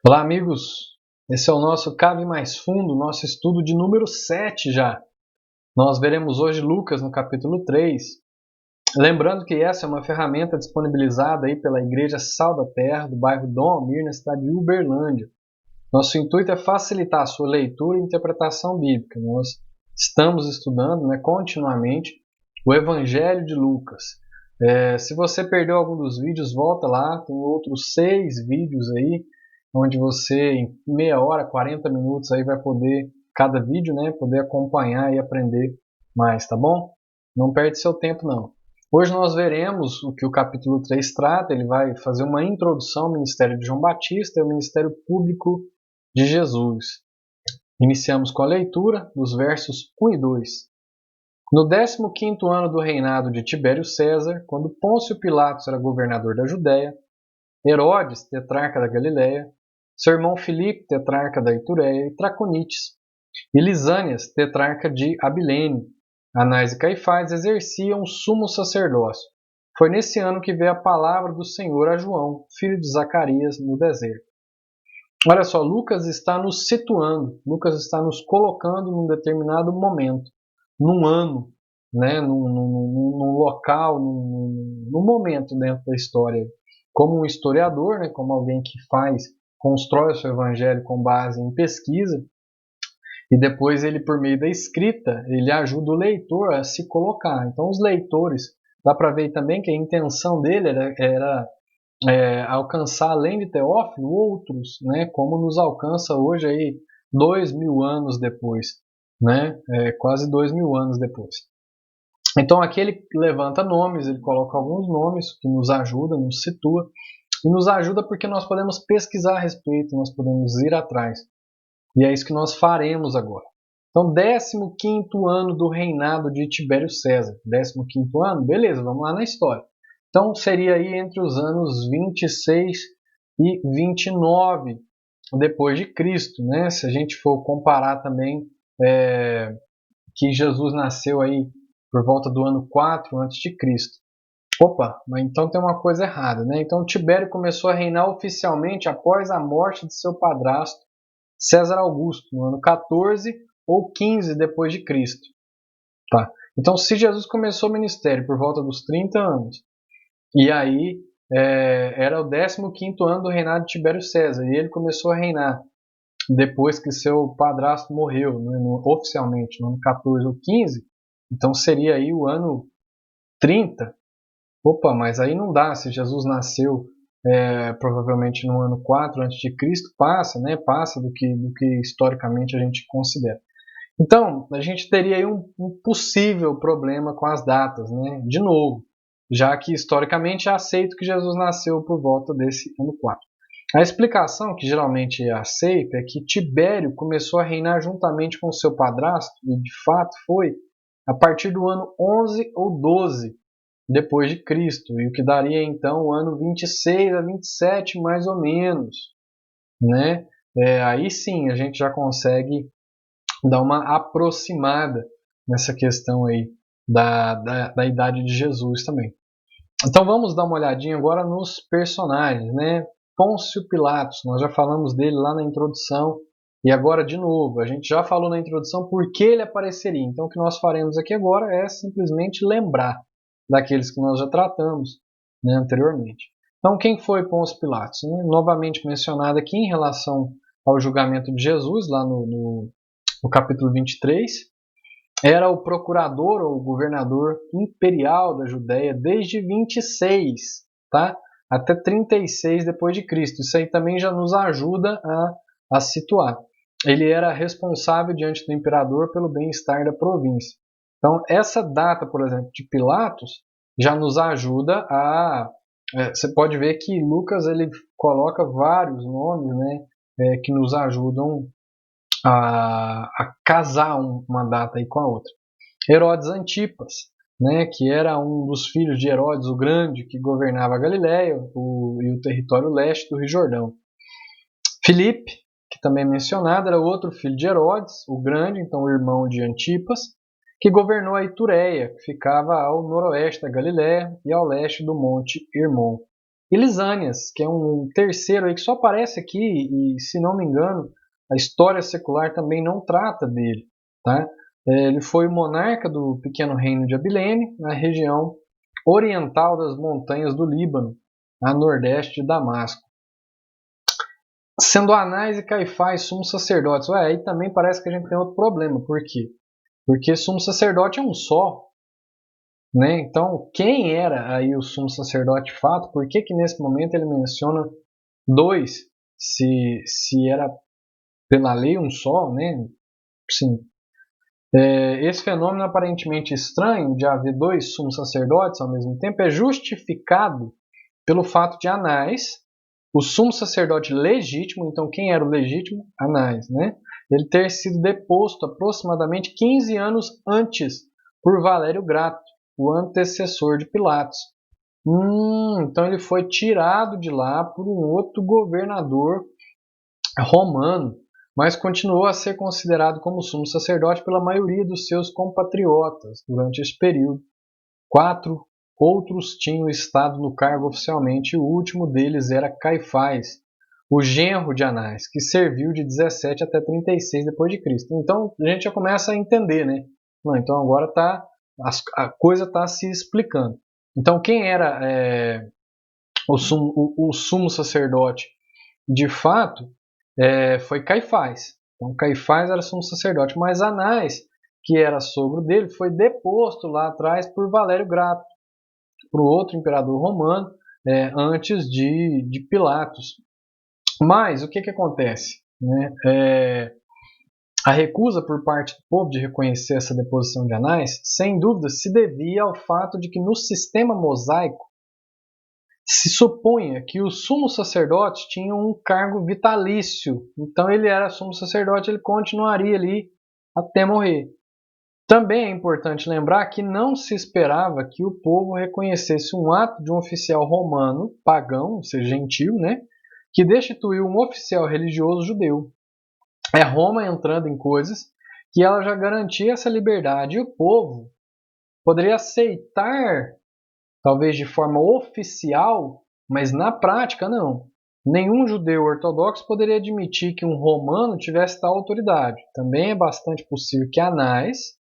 Olá, amigos. Esse é o nosso Cave Mais Fundo, nosso estudo de número 7 já. Nós veremos hoje Lucas no capítulo 3. Lembrando que essa é uma ferramenta disponibilizada aí pela Igreja Sal da Terra, do bairro Dom Almir, na cidade de Uberlândia. Nosso intuito é facilitar a sua leitura e interpretação bíblica. Nós estamos estudando continuamente o Evangelho de Lucas. Se você perdeu algum dos vídeos, volta lá, tem outros 6 vídeos aí, onde você em meia hora, 40 minutos aí vai poder, cada vídeo, poder acompanhar e aprender mais, tá bom? Não perde seu tempo não. Hoje nós veremos o que o capítulo 3 trata, ele vai fazer uma introdução ao ministério de João Batista e ao ministério público de Jesus. Iniciamos com a leitura dos versos 1 e 2. No 15º ano do reinado de Tibério César, quando Pôncio Pilatos era governador da Judéia, Herodes, tetrarca da Galiléia, seu irmão Filipe, tetrarca da Itureia, e Traconites, e Lisânias, tetrarca de Abilene, Anás e Caifás exerciam o sumo sacerdócio. Foi nesse ano que veio a palavra do Senhor a João, filho de Zacarias, no deserto. Olha só, Lucas está nos situando, Lucas está nos colocando num determinado momento, num ano, num local, num momento dentro da história. Como um historiador, como alguém que constrói o seu evangelho com base em pesquisa, e depois ele, por meio da escrita, ele ajuda o leitor a se colocar. Então os leitores, dá para ver também que a intenção dele era alcançar, além de Teófilo, outros, como nos alcança hoje aí 2000 anos depois, quase 2000 anos depois. Então aqui ele levanta nomes, ele coloca alguns nomes que nos ajuda, nos situa, e nos ajuda porque nós podemos pesquisar a respeito, nós podemos ir atrás. E é isso que nós faremos agora. Então, 15º ano do reinado de Tibério César. 15º ano? Beleza, vamos lá na história. Então, seria aí entre os anos 26 e 29 depois de Cristo, Se a gente for comparar também que Jesus nasceu aí por volta do ano 4 a.C. Opa, mas então tem uma coisa errada, Então, Tibério começou a reinar oficialmente após a morte de seu padrasto, César Augusto, no ano 14 ou 15 depois de Cristo. Tá? Então, se Jesus começou o ministério por volta dos 30 anos, e aí era o 15º ano do reinado de Tibério César, e ele começou a reinar depois que seu padrasto morreu, oficialmente, no ano 14 ou 15, então seria aí o ano 30. Opa, mas aí não dá, se Jesus nasceu provavelmente no ano 4 a.C., passa do que historicamente a gente considera. Então, a gente teria aí um possível problema com as datas, de novo, já que historicamente é aceito que Jesus nasceu por volta desse ano 4. A explicação que geralmente é aceita é que Tibério começou a reinar juntamente com seu padrasto, e de fato foi a partir do ano 11 ou 12 depois de Cristo, e o que daria então o ano 26 a 27 mais ou menos, aí sim a gente já consegue dar uma aproximada nessa questão aí da idade de Jesus também. Então vamos dar uma olhadinha agora nos personagens, Pôncio Pilatos, nós já falamos dele lá na introdução, e agora de novo, a gente já falou na introdução por que ele apareceria, então o que nós faremos aqui agora é simplesmente lembrar daqueles que nós já tratamos anteriormente. Então quem foi Pôncio Pilatos? Novamente mencionado aqui em relação ao julgamento de Jesus, lá no capítulo 23, era o procurador ou governador imperial da Judéia desde 26, até 36 depois de Cristo. Isso aí também já nos ajuda a situar. Ele era responsável diante do imperador pelo bem-estar da província. Então, essa data, por exemplo, de Pilatos, já nos ajuda você pode ver que Lucas ele coloca vários nomes que nos ajudam a casar uma data aí com a outra. Herodes Antipas, que era um dos filhos de Herodes o Grande, que governava a Galiléia e o território leste do Rio Jordão. Filipe, que também é mencionado, era outro filho de Herodes o Grande, então o irmão de Antipas, que governou a Itureia, que ficava ao noroeste da Galiléia e ao leste do Monte Hermon. e Lisânias, que é um terceiro aí que só aparece aqui, e se não me engano, a história secular também não trata dele. Tá? Ele foi o monarca do pequeno reino de Abilene, na região oriental das montanhas do Líbano, a nordeste de Damasco. Sendo Anás e Caifás sumos sacerdotes. Aí também parece que a gente tem outro problema. Por quê? Porque sumo sacerdote é um só. Né? Então, quem era aí o sumo sacerdote de fato? Por que nesse momento ele menciona dois? Se era pela lei um só, né? Sim. Esse fenômeno aparentemente estranho de haver dois sumos sacerdotes ao mesmo tempo é justificado pelo fato de Anás, o sumo sacerdote legítimo, então quem era o legítimo? Anás, né? Ele ter sido deposto aproximadamente 15 anos antes por Valério Grato, o antecessor de Pilatos. Então ele foi tirado de lá por um outro governador romano, mas continuou a ser considerado como sumo sacerdote pela maioria dos seus compatriotas durante esse período. 4 outros tinham estado no cargo oficialmente, e o último deles era Caifás, o genro de Anás, que serviu de 17 até 36 depois de Cristo. Então a gente já começa a entender, né? Então agora a coisa está se explicando. Então quem era o sumo sacerdote de fato foi Caifás. Então Caifás era sumo sacerdote, mas Anás, que era sogro dele, foi deposto lá atrás por Valério Grato, para o outro imperador romano, antes de Pilatos. Mas o que acontece? Né? A recusa por parte do povo de reconhecer essa deposição de Anás, sem dúvida, se devia ao fato de que no sistema mosaico se supunha que os sumos sacerdotes tinham um cargo vitalício. Então ele era sumo sacerdote, ele continuaria ali até morrer. Também é importante lembrar que não se esperava que o povo reconhecesse um ato de um oficial romano, pagão, ou seja, gentil, né, que destituiu um oficial religioso judeu. É Roma entrando em coisas que ela já garantia essa liberdade, e o povo poderia aceitar, talvez de forma oficial, mas na prática não. Nenhum judeu ortodoxo poderia admitir que um romano tivesse tal autoridade. Também é bastante possível que Anás,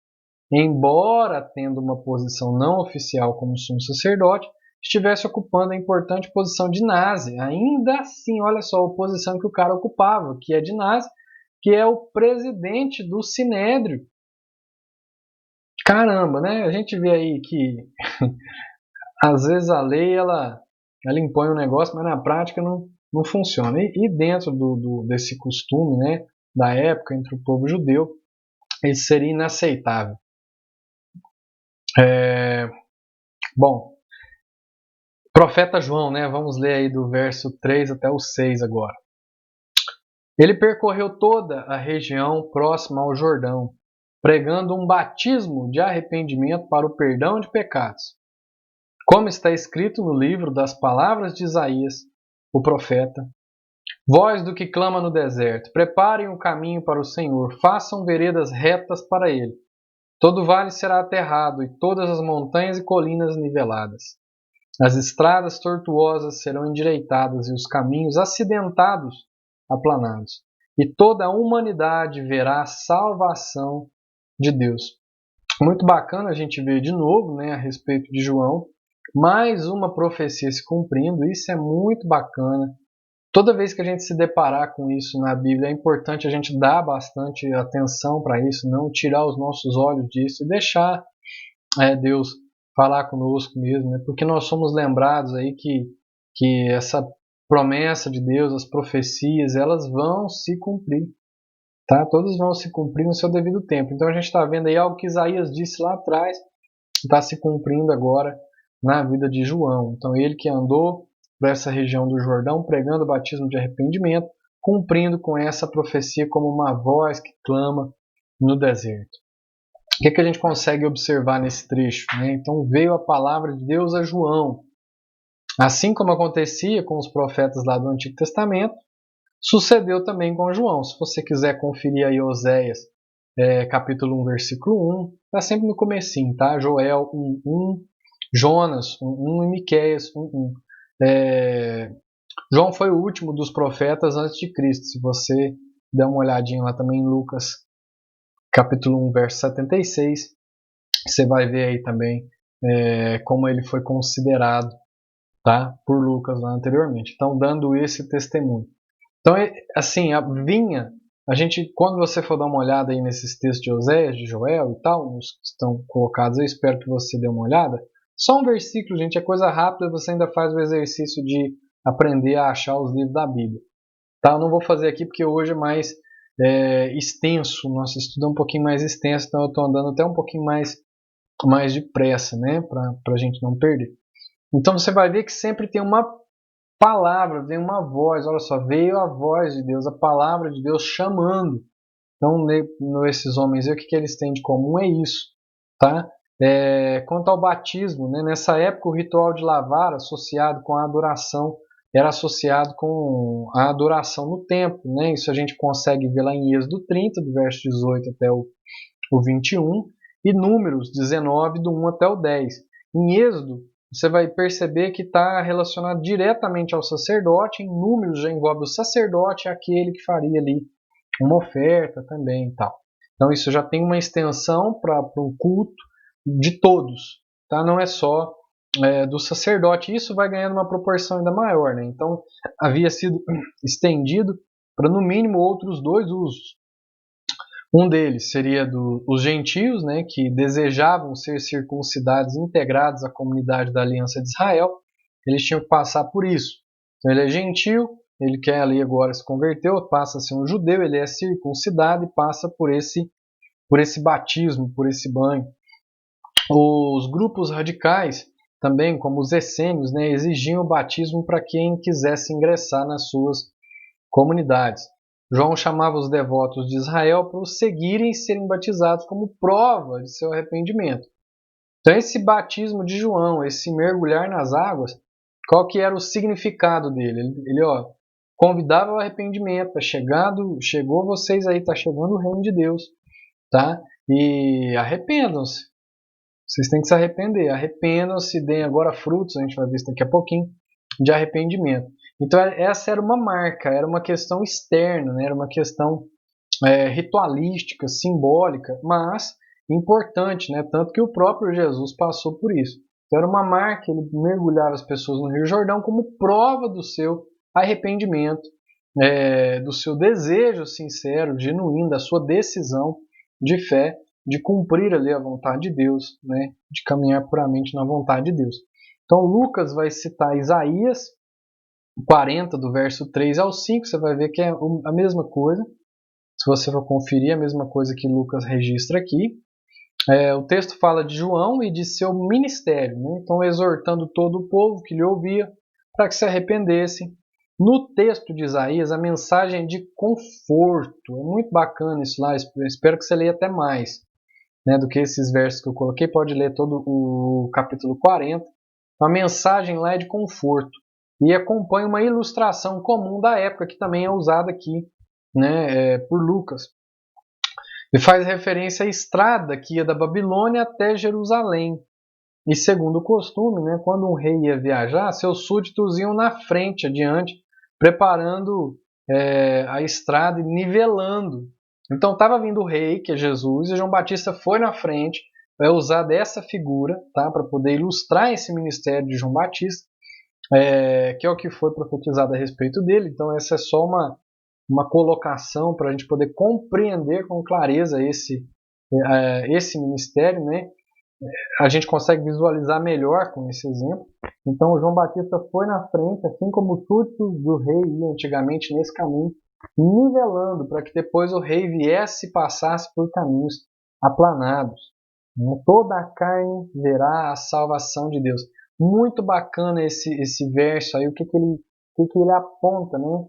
embora tendo uma posição não oficial como sumo sacerdote, estivesse ocupando a importante posição de Nase. Ainda assim, olha só a posição que o cara ocupava, que é de Nase, que é o presidente do Sinédrio. Caramba, né? A gente vê aí que às vezes a lei ela impõe um negócio, mas na prática não funciona. E dentro desse costume, né, da época entre o povo judeu, isso seria inaceitável. Bom, profeta João, né? Vamos ler aí do verso 3 até o 6 agora. Ele percorreu toda a região próxima ao Jordão, pregando um batismo de arrependimento para o perdão de pecados. Como está escrito no livro das palavras de Isaías, o profeta: voz do que clama no deserto, preparem o caminho para o Senhor, façam veredas retas para ele. Todo vale será aterrado e todas as montanhas e colinas niveladas. As estradas tortuosas serão endireitadas e os caminhos acidentados aplanados. E toda a humanidade verá a salvação de Deus. Muito bacana a gente ver de novo, né, a respeito de João, mais uma profecia se cumprindo. Isso é muito bacana. Toda vez que a gente se deparar com isso na Bíblia, é importante a gente dar bastante atenção para isso, não tirar os nossos olhos disso e deixar Deus falar conosco mesmo, né? Porque nós somos lembrados aí que essa promessa de Deus, as profecias, elas vão se cumprir, tá? Todas vão se cumprir no seu devido tempo. Então a gente está vendo aí algo que Isaías disse lá atrás, está se cumprindo agora na vida de João. Então ele que andou por essa região do Jordão, pregando o batismo de arrependimento, cumprindo com essa profecia como uma voz que clama no deserto. O que a gente consegue observar nesse trecho? Né? Então veio a palavra de Deus a João. Assim como acontecia com os profetas lá do Antigo Testamento, sucedeu também com João. Se você quiser conferir aí Oséias, capítulo 1, versículo 1, está sempre no comecinho, tá? Joel 1:1, Jonas 1:1 e Miqueias 1:1. João foi o último dos profetas antes de Cristo. Se você der uma olhadinha lá também em Lucas, capítulo 1, verso 76, você vai ver aí também como ele foi considerado, tá, por Lucas lá anteriormente. Então, dando esse testemunho. Então, assim, a gente, quando você for dar uma olhada aí nesses textos de Oséias, de Joel e tal, os que estão colocados, eu espero que você dê uma olhada. Só um versículo, gente, é coisa rápida, você ainda faz o exercício de aprender a achar os livros da Bíblia. Tá? Eu não vou fazer aqui porque hoje é mais extenso, nosso estudo é um pouquinho mais extenso, então eu estou andando até um pouquinho mais depressa, né, para a gente não perder. Então você vai ver que sempre tem uma palavra, vem uma voz, olha só, veio a voz de Deus, a palavra de Deus chamando. Então, esses homens, o que eles têm de comum é isso, tá? Quanto ao batismo, né, nessa época o ritual de lavar associado com a adoração era associado com a adoração no templo, né? Isso a gente consegue ver lá em Êxodo 30, do verso 18 até o 21, e Números 19, do 1 até o 10. Em Êxodo, você vai perceber que está relacionado diretamente ao sacerdote, em Números já envolve o sacerdote, aquele que faria ali uma oferta também e tal. Então isso já tem uma extensão para um culto de todos, tá? Não é só do sacerdote. Isso vai ganhando uma proporção ainda maior, né? Então havia sido estendido para no mínimo outros 2 usos. Um deles seria os gentios, né, que desejavam ser circuncidados e integrados à comunidade da Aliança de Israel. Eles tinham que passar por isso. Então ele é gentio, ele quer ali agora se converter, passa a ser um judeu, ele é circuncidado e passa por esse batismo, por esse banho. Os grupos radicais, também como os essênios, né, exigiam o batismo para quem quisesse ingressar nas suas comunidades. João chamava os devotos de Israel para os seguirem e serem batizados como prova de seu arrependimento. Então esse batismo de João, esse mergulhar nas águas, qual que era o significado dele? Ele convidava ao arrependimento, chegou vocês aí, está chegando o reino de Deus, tá? E arrependam-se. Vocês têm que se arrepender, arrependam-se, deem agora frutos, a gente vai ver isso daqui a pouquinho, de arrependimento. Então essa era uma marca, era uma questão externa, né? Era uma questão ritualística, simbólica, mas importante, né? Tanto que o próprio Jesus passou por isso. Então era uma marca, ele mergulhava as pessoas no Rio Jordão como prova do seu arrependimento, do seu desejo sincero, genuíno, da sua decisão de fé, de cumprir ali a vontade de Deus, né? De caminhar puramente na vontade de Deus. Então Lucas vai citar Isaías 40, do verso 3 ao 5, você vai ver que é a mesma coisa. Se você for conferir, a mesma coisa que Lucas registra aqui. O texto fala de João e de seu ministério, né? Então exortando todo o povo que lhe ouvia para que se arrependesse. No texto de Isaías, a mensagem é de conforto. É muito bacana isso lá, espero que você leia até mais, né, do que esses versos que eu coloquei. Pode ler todo o capítulo 40. A mensagem lá é de conforto e acompanha uma ilustração comum da época, que também é usada aqui, né, por Lucas. E faz referência à estrada que ia da Babilônia até Jerusalém. E segundo o costume, né, quando um rei ia viajar, seus súditos iam na frente, adiante, preparando a estrada e nivelando. Então estava vindo o rei, que é Jesus, e João Batista foi na frente, vai usar dessa figura, tá, para poder ilustrar esse ministério de João Batista, que é o que foi profetizado a respeito dele. Então essa é só uma colocação para a gente poder compreender com clareza esse ministério, né? A gente consegue visualizar melhor com esse exemplo. Então João Batista foi na frente, assim como os súditos do rei iam antigamente nesse caminho, nivelando para que depois o rei viesse e passasse por caminhos aplanados. Toda a carne verá a salvação de Deus. Muito bacana esse verso aí, o que ele aponta, né?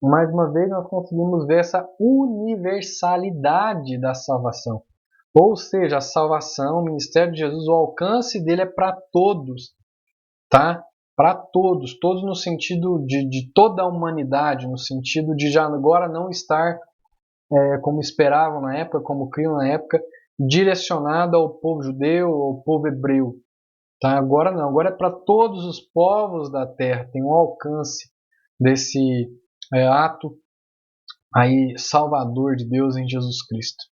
Mais uma vez nós conseguimos ver essa universalidade da salvação. Ou seja, a salvação, o ministério de Jesus, o alcance dele é para todos, tá? Para todos, todos no sentido de toda a humanidade, no sentido de já agora não estar, como esperavam na época, como criam na época, direcionado ao povo judeu, ao povo hebreu, Tá? Agora não, agora é para todos os povos da terra, tem um alcance desse ato aí salvador de Deus em Jesus Cristo.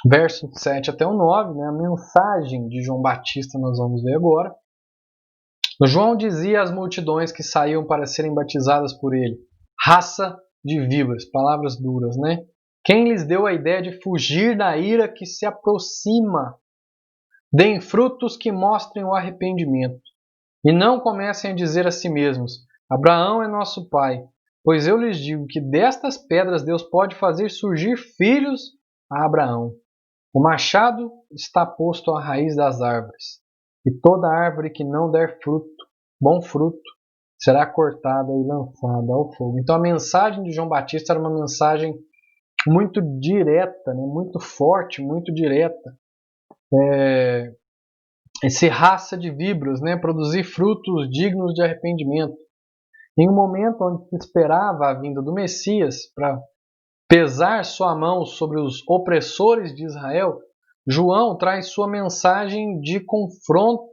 Verso 7 até o 9, né, a mensagem de João Batista nós vamos ver agora. João dizia às multidões que saíam para serem batizadas por ele: raça de víboras, palavras duras, né? Quem lhes deu a ideia de fugir da ira que se aproxima? Deem frutos que mostrem o arrependimento. E não comecem a dizer a si mesmos: Abraão é nosso pai. Pois eu lhes digo que destas pedras Deus pode fazer surgir filhos a Abraão. O machado está posto à raiz das árvores, e toda árvore que não der fruto, bom fruto, será cortada e lançada ao fogo. Então a mensagem de João Batista era uma mensagem muito direta, né? Muito forte, muito direta. Esse raça de víboras, né? Produzir frutos dignos de arrependimento. Em um momento onde se esperava a vinda do Messias para pesar sua mão sobre os opressores de Israel, João traz sua mensagem de confronto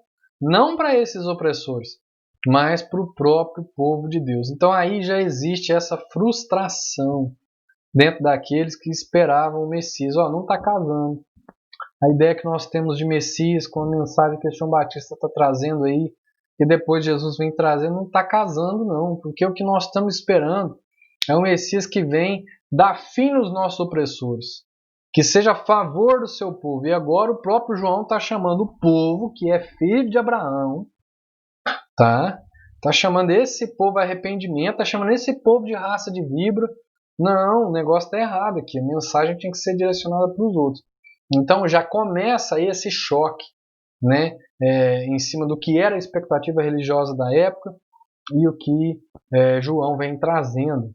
não para esses opressores, mas para o próprio povo de Deus. Então aí já existe essa frustração dentro daqueles que esperavam o Messias. Não está casando. A ideia que nós temos de Messias com a mensagem que João Batista está trazendo aí, que depois Jesus vem trazendo, não está casando não, porque o que nós estamos esperando é um Messias que vem dar fim nos nossos opressores, que seja a favor do seu povo. E agora o próprio João está chamando o povo, que é filho de Abraão, tá chamando esse povo a arrependimento, está chamando esse povo de raça de víbora. Não, o negócio está errado aqui, a mensagem tem que ser direcionada para os outros. Então já começa aí esse choque, né, em cima do que era a expectativa religiosa da época e o que João vem trazendo.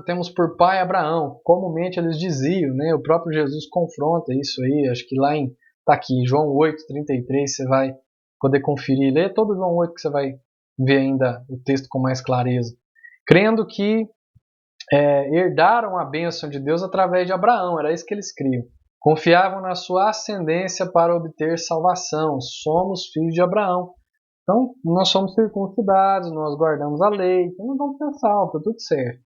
Temos por pai Abraão, comumente eles diziam, né, o próprio Jesus confronta isso aí, acho que lá tá aqui, João 8:33, você vai poder conferir, lê todo João 8 que você vai ver ainda o texto com mais clareza. Crendo que herdaram a bênção de Deus através de Abraão, era isso que eles criam. Confiavam na sua ascendência para obter salvação. Somos filhos de Abraão. Então, nós somos circuncidados, nós guardamos a lei, então não vamos ser salvos, está tudo certo.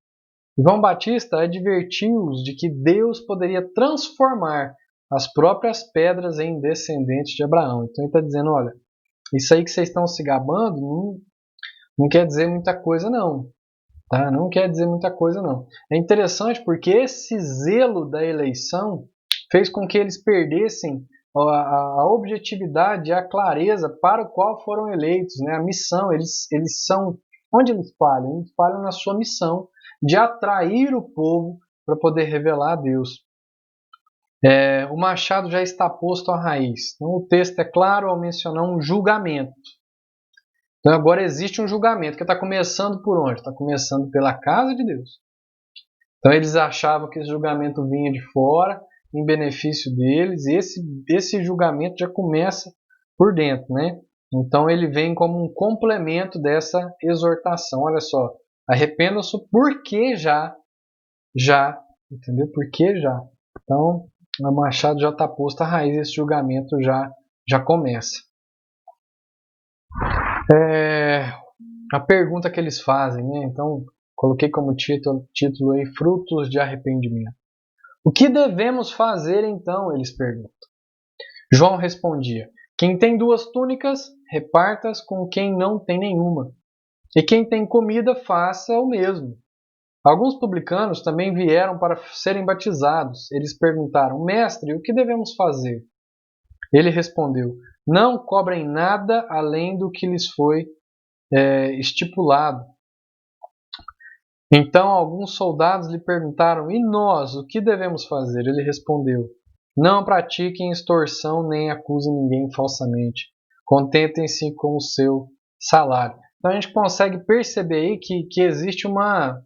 João Batista advertiu-os de que Deus poderia transformar as próprias pedras em descendentes de Abraão. Então ele está dizendo, olha, isso aí que vocês estão se gabando não quer dizer muita coisa não. Tá? Não quer dizer muita coisa não. É interessante porque esse zelo da eleição fez com que eles perdessem a objetividade, a clareza para o qual foram eleitos, né? A missão. Eles são, onde eles falham? Eles falham na sua missão de atrair o povo para poder revelar a Deus. O machado já está posto à raiz. Então, o texto é claro ao mencionar um julgamento. Então agora existe um julgamento que está começando por onde? Está começando pela casa de Deus. Então eles achavam que esse julgamento vinha de fora, em benefício deles, e esse julgamento já começa por dentro, né? Então ele vem como um complemento dessa exortação. Olha só, arrependam-se porque já, entendeu? Porque já. Então o machado já está posto à raiz, esse julgamento já começa. A pergunta que eles fazem, né? Então, coloquei como título aí, frutos de arrependimento. O que devemos fazer então? Eles perguntam. João respondia: quem tem 2 túnicas, reparta-as com quem não tem nenhuma. E quem tem comida, faça o mesmo. Alguns publicanos também vieram para serem batizados. Eles perguntaram: mestre, o que devemos fazer? Ele respondeu: não cobrem nada além do que lhes foi estipulado. Então alguns soldados lhe perguntaram: e nós, o que devemos fazer? Ele respondeu: não pratiquem extorsão nem acusem ninguém falsamente. Contentem-se com o seu salário. Então a gente consegue perceber aí que existe uma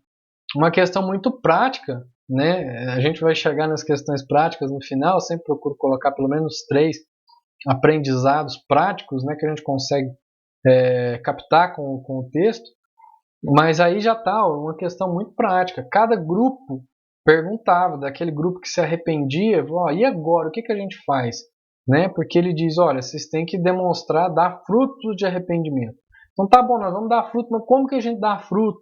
questão muito prática, né? A gente vai chegar nas questões práticas no final, eu sempre procuro colocar pelo menos 3 aprendizados práticos, né, que a gente consegue captar com o texto, mas aí já está uma questão muito prática. Cada grupo perguntava, daquele grupo que se arrependia, e agora, o que a gente faz? né? Porque ele diz, olha, vocês têm que demonstrar, dar frutos de arrependimento. Então tá bom, nós vamos dar fruto, mas como que a gente dá fruto?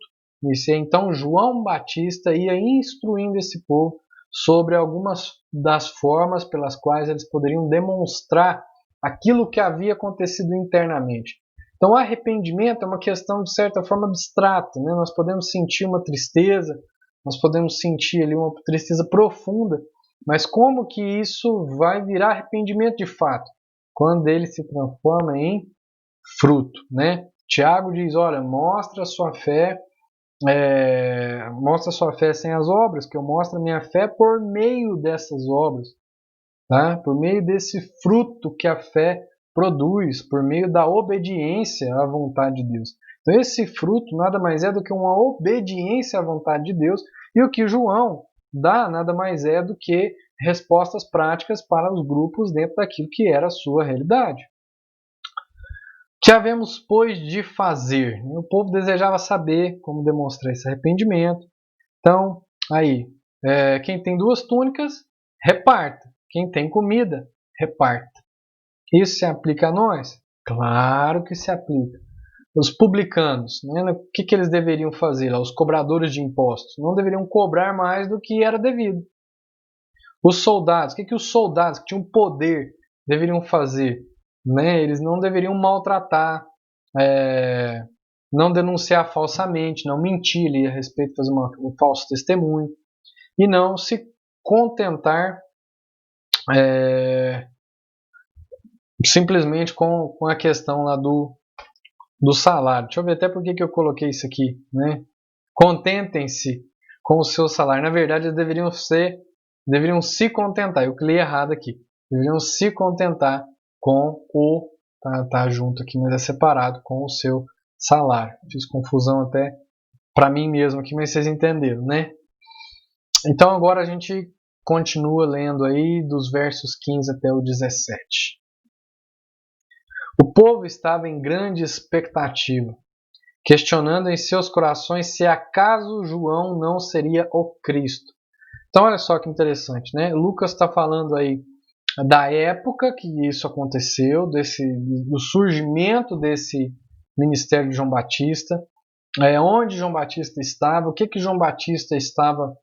Isso. Então João Batista ia instruindo esse povo sobre algumas das formas pelas quais eles poderiam demonstrar aquilo que havia acontecido internamente. Então o arrependimento é uma questão de certa forma abstrata, né? Nós podemos sentir uma tristeza, nós podemos sentir ali uma tristeza profunda, mas como que isso vai virar arrependimento de fato? Quando ele se transforma em fruto, né? Tiago diz, olha, mostra a sua fé sem as obras, que eu mostro a minha fé por meio dessas obras, tá? Por meio desse fruto que a fé produz, por meio da obediência à vontade de Deus. Então esse fruto nada mais é do que uma obediência à vontade de Deus, e o que João dá nada mais é do que respostas práticas para os grupos dentro daquilo que era a sua realidade. Que havemos, pois, de fazer? O povo desejava saber como demonstrar esse arrependimento. Então, aí, quem tem 2 túnicas, reparta. Quem tem comida, reparta. Isso se aplica a nós? Claro que se aplica. Os publicanos, né, o que eles deveriam fazer? Os cobradores de impostos não deveriam cobrar mais do que era devido. Os soldados, o que os soldados que tinham poder deveriam fazer? Né? Eles não deveriam maltratar, não denunciar falsamente, não mentir ali a respeito de fazer um falso testemunho, e não se contentar simplesmente com a questão lá do salário. Deixa eu ver até por que eu coloquei isso aqui. Né? Contentem-se com o seu salário. Na verdade, eles deveriam se contentar. Eu li errado aqui. Deveriam se contentar com o... Tá junto aqui, mas é separado, com o seu salário. Fiz confusão até para mim mesmo aqui, mas vocês entenderam, né? Então agora a gente continua lendo aí dos versos 15 até o 17. O povo estava em grande expectativa, questionando em seus corações se acaso João não seria o Cristo. Então olha só que interessante, né? Lucas está falando aí da época que isso aconteceu, do surgimento desse ministério de João Batista, onde João Batista estava, o que João Batista estava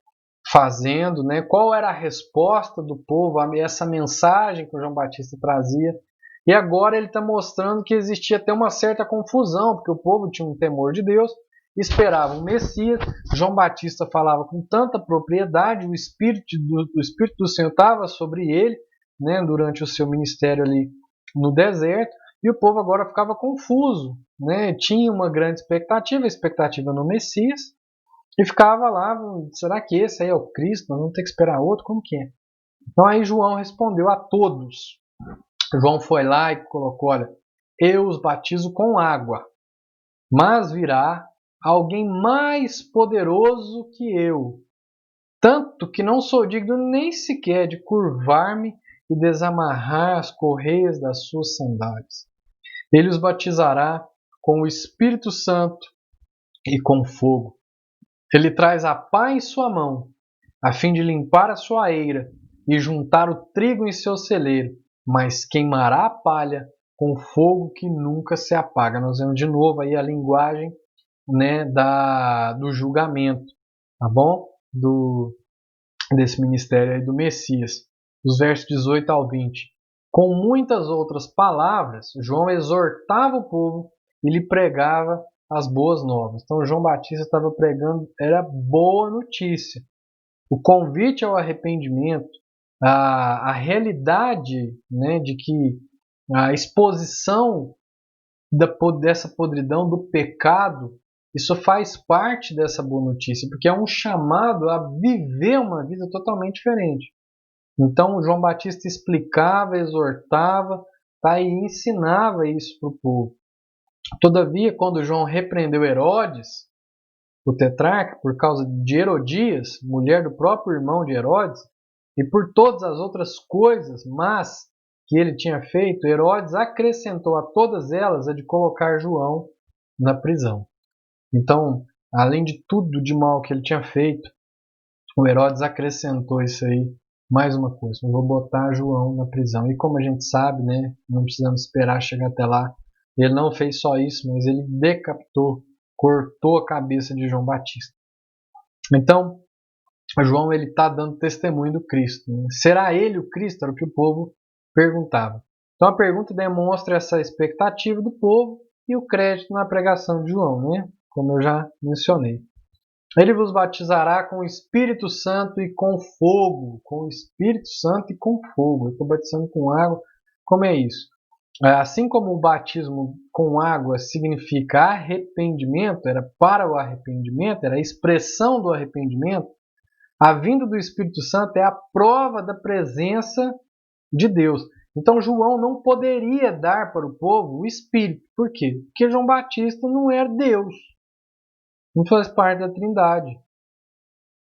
fazendo, né? Qual era a resposta do povo a essa mensagem que o João Batista trazia. E agora ele está mostrando que existia até uma certa confusão, porque o povo tinha um temor de Deus, esperava um Messias. João Batista falava com tanta propriedade, o Espírito do Senhor estava sobre ele, né, durante o seu ministério ali no deserto, e o povo agora ficava confuso, né? Tinha uma grande expectativa no Messias, e ficava lá, será que esse aí é o Cristo? Nós vamos ter que esperar outro? Como que é? Então aí João respondeu a todos. João foi lá e colocou, olha, eu os batizo com água, mas virá alguém mais poderoso que eu, tanto que não sou digno nem sequer de curvar-me e desamarrar as correias das suas sandálias. Ele os batizará com o Espírito Santo e com fogo. Ele traz a pá em sua mão, a fim de limpar a sua eira e juntar o trigo em seu celeiro, mas queimará a palha com fogo que nunca se apaga. Nós vemos de novo aí a linguagem, né, do julgamento, tá bom? Desse ministério aí do Messias, dos versos 18 ao 20. Com muitas outras palavras, João exortava o povo e lhe pregava as boas novas. Então João Batista estava pregando, era boa notícia. O convite ao arrependimento, a realidade, né, de que a exposição dessa podridão, do pecado, isso faz parte dessa boa notícia, porque é um chamado a viver uma vida totalmente diferente. Então João Batista explicava, exortava, tá, e ensinava isso para o povo. Todavia, quando João repreendeu Herodes, o tetrarca, por causa de Herodias, mulher do próprio irmão de Herodes, e por todas as outras coisas mas que ele tinha feito, Herodes acrescentou a todas elas a de colocar João na prisão. Então, além de tudo de mal que ele tinha feito, o Herodes acrescentou isso aí mais uma coisa, eu vou botar João na prisão. E como a gente sabe, né, não precisamos esperar chegar até lá, ele não fez só isso, mas ele decapitou, cortou a cabeça de João Batista. Então, João ele está dando testemunho do Cristo. Né? Será ele o Cristo? Era o que o povo perguntava. Então a pergunta demonstra essa expectativa do povo e o crédito na pregação de João, né? Como eu já mencionei. Ele vos batizará com o Espírito Santo e com fogo. Com o Espírito Santo e com fogo. Eu estou batizando com água. Como é isso? Assim como o batismo com água significa arrependimento, era para o arrependimento, era a expressão do arrependimento, a vinda do Espírito Santo é a prova da presença de Deus. Então João não poderia dar para o povo o Espírito. Por quê? Porque João Batista não era Deus. Não faz parte da Trindade.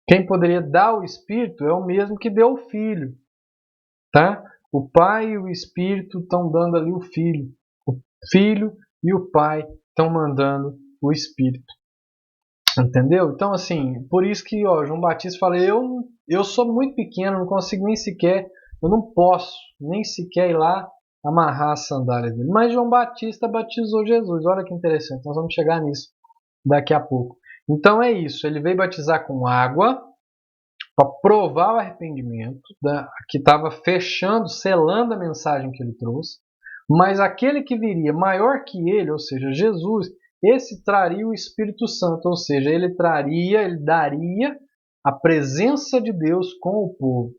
Quem poderia dar o Espírito é o mesmo que deu o Filho. Tá? O Pai e o Espírito estão dando ali o Filho. O Filho e o Pai estão mandando o Espírito. Entendeu? Então, assim, por isso que João Batista fala, eu sou muito pequeno, não consigo nem sequer, eu não posso nem sequer ir lá amarrar as sandálias dele. Mas João Batista batizou Jesus. Olha que interessante, nós vamos chegar nisso daqui a pouco. Então é isso, ele veio batizar com água para provar o arrependimento, que estava fechando, selando a mensagem que ele trouxe. Mas aquele que viria maior que ele, ou seja, Jesus, esse traria o Espírito Santo, ou seja, ele daria a presença de Deus com o povo.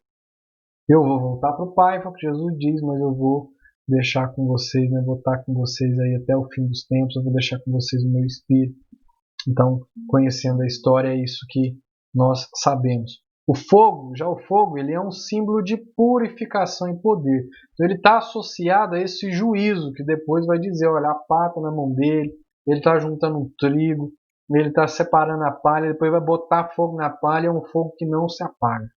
Eu vou voltar para o Pai, foi o que Jesus diz, mas eu vou deixar com vocês, né? Vou estar com vocês aí até o fim dos tempos, eu vou deixar com vocês o meu Espírito. Então, conhecendo a história, é isso que nós sabemos. O fogo, ele é um símbolo de purificação e poder. Então ele está associado a esse juízo, que depois vai dizer, olha, a pata na mão dele, ele está juntando um trigo, ele está separando a palha, depois vai botar fogo na palha, é um fogo que não se apaga.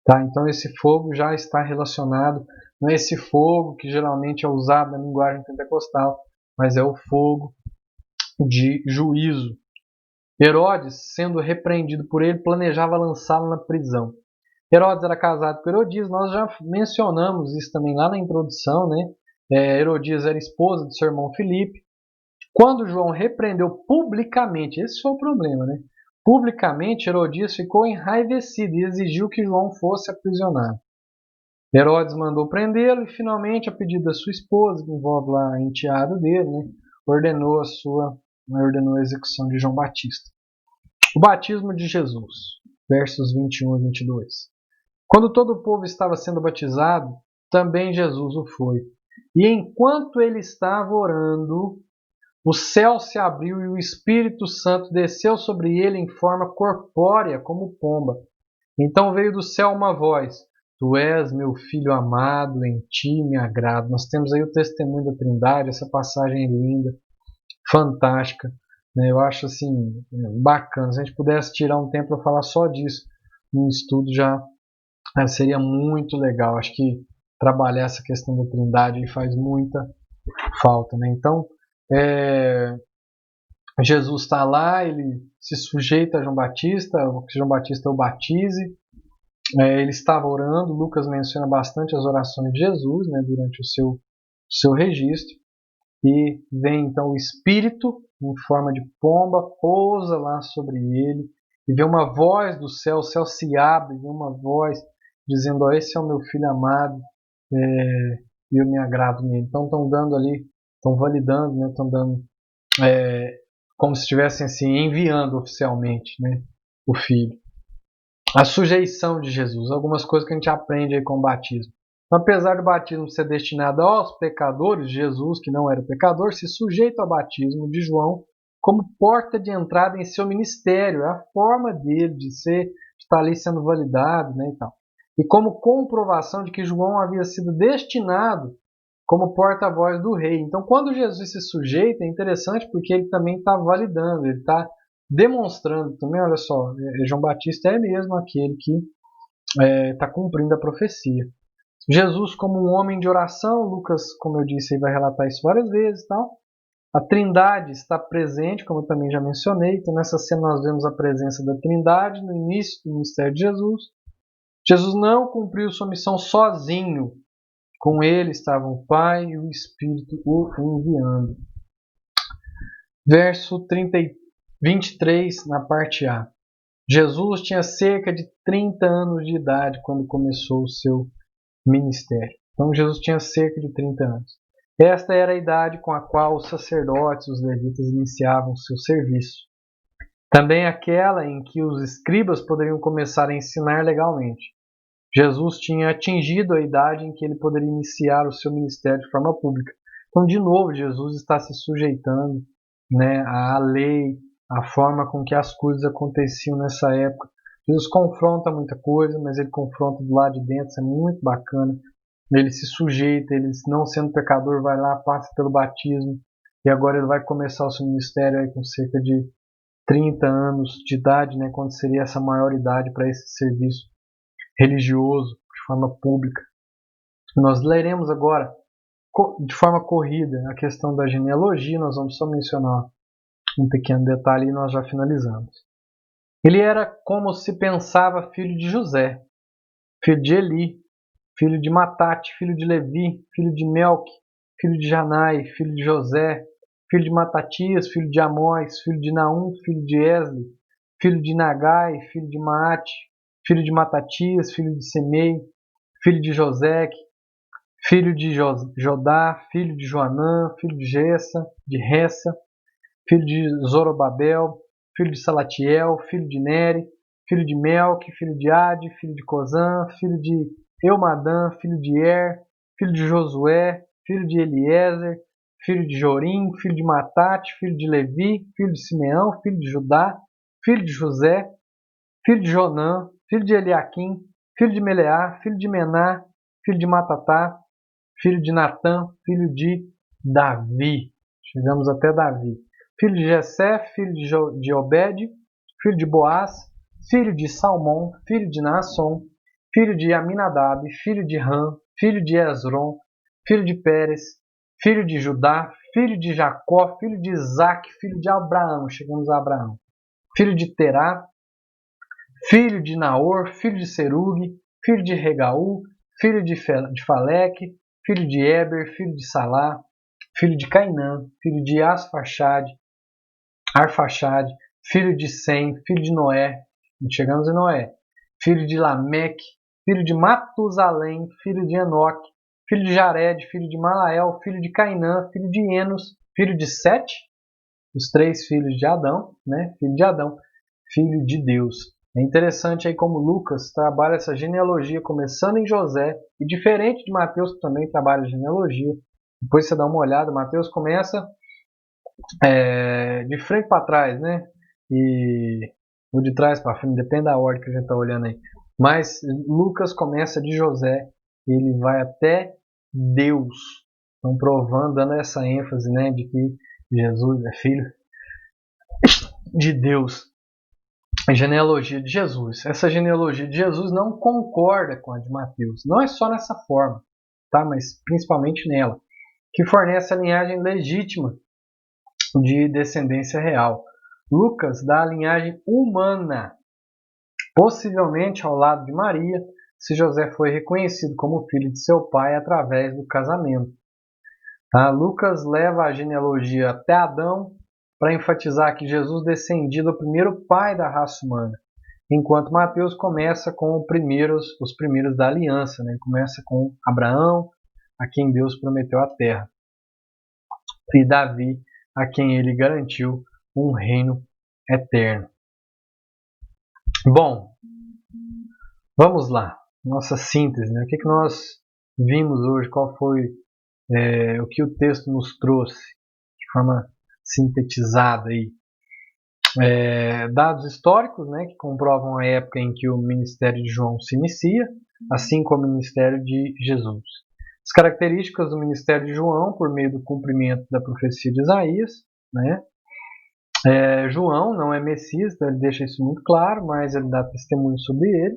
Tá? Então esse fogo já está relacionado, não é esse fogo que geralmente é usado na linguagem pentecostal, mas é o fogo de juízo. Herodes, sendo repreendido por ele, planejava lançá-lo na prisão. Herodes era casado com Herodias, nós já mencionamos isso também lá na introdução, né? Herodias era esposa de seu irmão Filipe. Quando João repreendeu publicamente, esse foi o problema, né? Publicamente, Herodias ficou enraivecido e exigiu que João fosse aprisionado. Herodes mandou prendê-lo e, finalmente, a pedido da sua esposa, que envolve lá a enteada dele, né? ordenou a execução de João Batista. O batismo de Jesus, versos 21 a 22. Quando todo o povo estava sendo batizado, também Jesus o foi. E enquanto ele estava orando, o céu se abriu e o Espírito Santo desceu sobre ele em forma corpórea, como pomba. Então veio do céu uma voz: Tu és meu filho amado, em ti me agrado. Nós temos aí o testemunho da Trindade, essa passagem é linda, fantástica. Eu acho assim, bacana. Se a gente pudesse tirar um tempo para falar só disso no estudo, já seria muito legal. Acho que trabalhar essa questão da Trindade faz muita falta. Né? Então, Jesus está lá, ele se sujeita a João Batista, que João Batista o batize. Ele estava orando, Lucas menciona bastante as orações de Jesus, né, durante o seu registro. E vem então o Espírito, em forma de pomba, pousa lá sobre ele. E vem uma voz do céu, o céu se abre, vem uma voz dizendo: oh, esse é o meu filho amado, e eu me agrado nele. Então estão dando ali, estão validando, né, estão dando como se estivessem assim, enviando oficialmente, né, o Filho. A sujeição de Jesus, algumas coisas que a gente aprende aí com o batismo. Então, apesar do batismo ser destinado aos pecadores, Jesus, que não era pecador, se sujeita ao batismo de João como porta de entrada em seu ministério. É a forma dele de estar ali sendo validado, né, e tal. E como comprovação de que João havia sido destinado como porta-voz do rei. Então, quando Jesus se sujeita, é interessante porque ele também está validando, ele está demonstrando também, olha só, João Batista é mesmo aquele que está cumprindo a profecia. Jesus como um homem de oração, Lucas, como eu disse, vai relatar isso várias vezes. Tal. A Trindade está presente, como eu também já mencionei. Então, nessa cena nós vemos a presença da Trindade no início do ministério de Jesus. Jesus não cumpriu sua missão sozinho. Com ele estavam o Pai e o Espírito o enviando. Verso 23, na parte A. Jesus tinha cerca de 30 anos de idade quando começou o seu ministério. Então Jesus tinha cerca de 30 anos. Esta era a idade com a qual os sacerdotes, os levitas, iniciavam seu serviço. Também aquela em que os escribas poderiam começar a ensinar legalmente. Jesus tinha atingido a idade em que ele poderia iniciar o seu ministério de forma pública. Então, de novo, Jesus está se sujeitando, né, à lei, à forma com que as coisas aconteciam nessa época. Jesus confronta muita coisa, mas ele confronta do lado de dentro, isso é muito bacana. Ele se sujeita, ele não sendo pecador, vai lá, passa pelo batismo, e agora ele vai começar o seu ministério aí com cerca de 30 anos de idade, né, quando seria essa maior idade para esse serviço religioso, de forma pública. Nós leremos agora, de forma corrida, a questão da genealogia, nós vamos só mencionar um pequeno detalhe e nós já finalizamos. Ele era, como se pensava, filho de José, filho de Eli, filho de Matate, filho de Levi, filho de Melque, filho de Janai, filho de José, filho de Matatias, filho de Amós, filho de Naum, filho de Esli, filho de Nagai, filho de Maate, filho de Matatias, filho de Semei, filho de Joseque, filho de Jodá, filho de Joanã, filho de Ressa, filho de Zorobabel, filho de Salatiel, filho de Neri, filho de Melque, filho de Ade, filho de Cozã, filho de Eumadã, filho de filho de Josué, filho de Eliezer, filho de Jorim, filho de Matate, filho de Levi, filho de Simeão, filho de Judá, filho de José, filho de Jonã, filho de Eliaquim, filho de Meleá, filho de Mená, filho de Matatá, filho de Natã, filho de Davi. Chegamos até Davi. Filho de Jessé, filho de Obed, filho de Boaz, filho de Salmão, filho de Naasson, filho de Aminadab, filho de Ram, filho de Esrom, filho de Pérez, filho de Judá, filho de Jacó, filho de Isaac, filho de Abraão. Chegamos a Abraão. Filho de Terá, filho de Naor, filho de Serugue, filho de Regaú, filho de Faleque, filho de Eber, filho de Salá, filho de Cainã, filho de Arfaxade, filho de Sem, filho de Noé, chegamos em Noé, filho de Lameque, filho de Matusalém, filho de Enoque, filho de Jared, filho de Malael, filho de Cainã, filho de Enos, filho de Sete, os três filhos de Adão, né? Filho de Adão, filho de Deus. É interessante aí como Lucas trabalha essa genealogia começando em José, e diferente de Mateus, que também trabalha a genealogia. Depois você dá uma olhada, Mateus começa de frente para trás, né? E ou de trás para frente, depende da ordem que a gente está olhando aí. Mas Lucas começa de José, e ele vai até Deus. Então provando, dando essa ênfase, né, de que Jesus é filho de Deus. A genealogia de Jesus. Essa genealogia de Jesus não concorda com a de Mateus. Não é só nessa forma, tá? Mas principalmente nela, que fornece a linhagem legítima de descendência real. Lucas dá a linhagem humana, possivelmente ao lado de Maria, se José foi reconhecido como filho de seu pai através do casamento. Tá? Lucas leva a genealogia até Adão, para enfatizar que Jesus descendia do primeiro pai da raça humana, enquanto Mateus começa com os primeiros da aliança, né? Começa com Abraão, a quem Deus prometeu a terra, e Davi, a quem ele garantiu um reino eterno. Bom, vamos lá, nossa síntese, né? O que nós vimos hoje, qual foi o que o texto nos trouxe de forma sintetizada aí. Dados históricos, né, que comprovam a época em que o ministério de João se inicia, assim como o ministério de Jesus. As características do ministério de João, por meio do cumprimento da profecia de Isaías, né? João não é Messias, então ele deixa isso muito claro, mas ele dá testemunho sobre ele.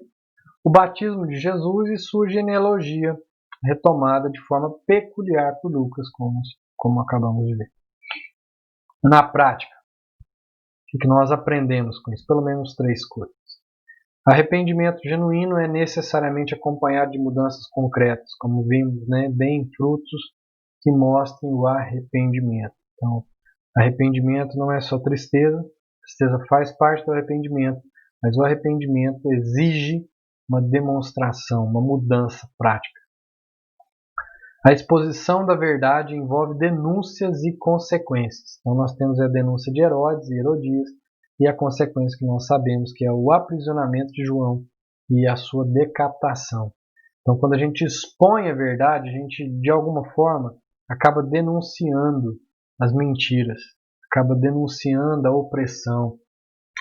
O batismo de Jesus e sua genealogia, retomada de forma peculiar por Lucas, como acabamos de ver. Na prática, o que nós aprendemos com isso? Pelo menos 3 coisas. Arrependimento genuíno é necessariamente acompanhado de mudanças concretas, como vimos, né? Deem frutos que mostrem o arrependimento. Então, arrependimento não é só tristeza, tristeza faz parte do arrependimento, mas o arrependimento exige uma demonstração, uma mudança prática. A exposição da verdade envolve denúncias e consequências. Então nós temos a denúncia de Herodes e Herodias e a consequência que nós sabemos que é o aprisionamento de João e a sua decapitação. Então quando a gente expõe a verdade, a gente de alguma forma acaba denunciando as mentiras, acaba denunciando a opressão,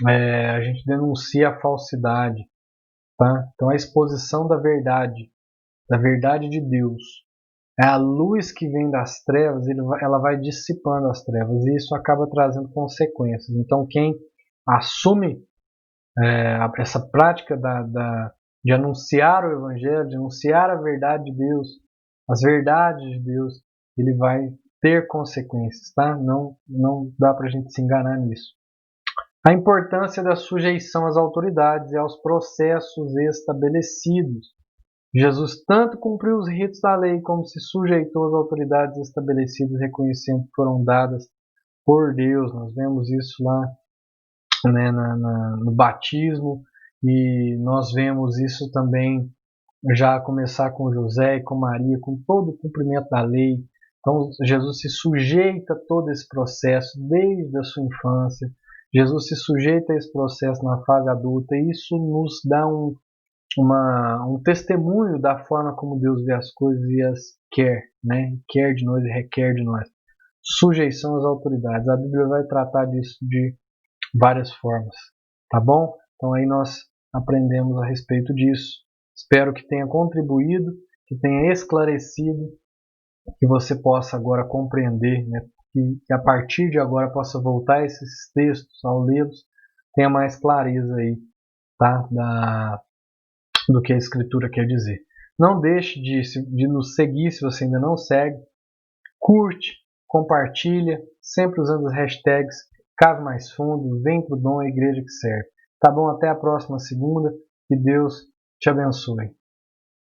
a gente denuncia a falsidade. Tá? Então a exposição da verdade de Deus, é a luz que vem das trevas, ela vai dissipando as trevas e isso acaba trazendo consequências. Então quem assume essa prática de anunciar o Evangelho, de anunciar a verdade de Deus, as verdades de Deus, ele vai ter consequências, tá? Não dá para a gente se enganar nisso. A importância da sujeição às autoridades e aos processos estabelecidos. Jesus tanto cumpriu os ritos da lei como se sujeitou às autoridades estabelecidas, reconhecendo que foram dadas por Deus. Nós vemos isso lá, né, no batismo, e nós vemos isso também já começar com José e com Maria, com todo o cumprimento da lei. Então Jesus se sujeita a todo esse processo desde a sua infância. Jesus se sujeita a esse processo na fase adulta, e isso nos dá um testemunho da forma como Deus vê as coisas e as quer, né? Quer de nós e requer de nós. Sujeição às autoridades. A Bíblia vai tratar disso de várias formas, tá bom? Então aí nós aprendemos a respeito disso. Espero que tenha contribuído, que tenha esclarecido, que você possa agora compreender, né? Que a partir de agora possa voltar a esses textos, ao lê-los, tenha mais clareza aí, tá? Do que a Escritura quer dizer. Não deixe de nos seguir se você ainda não segue. Curte, compartilha, sempre usando as hashtags Cave Mais Fundo, Vem Pro Dom, a Igreja que Serve. Tá bom? Até a próxima segunda. Que Deus te abençoe.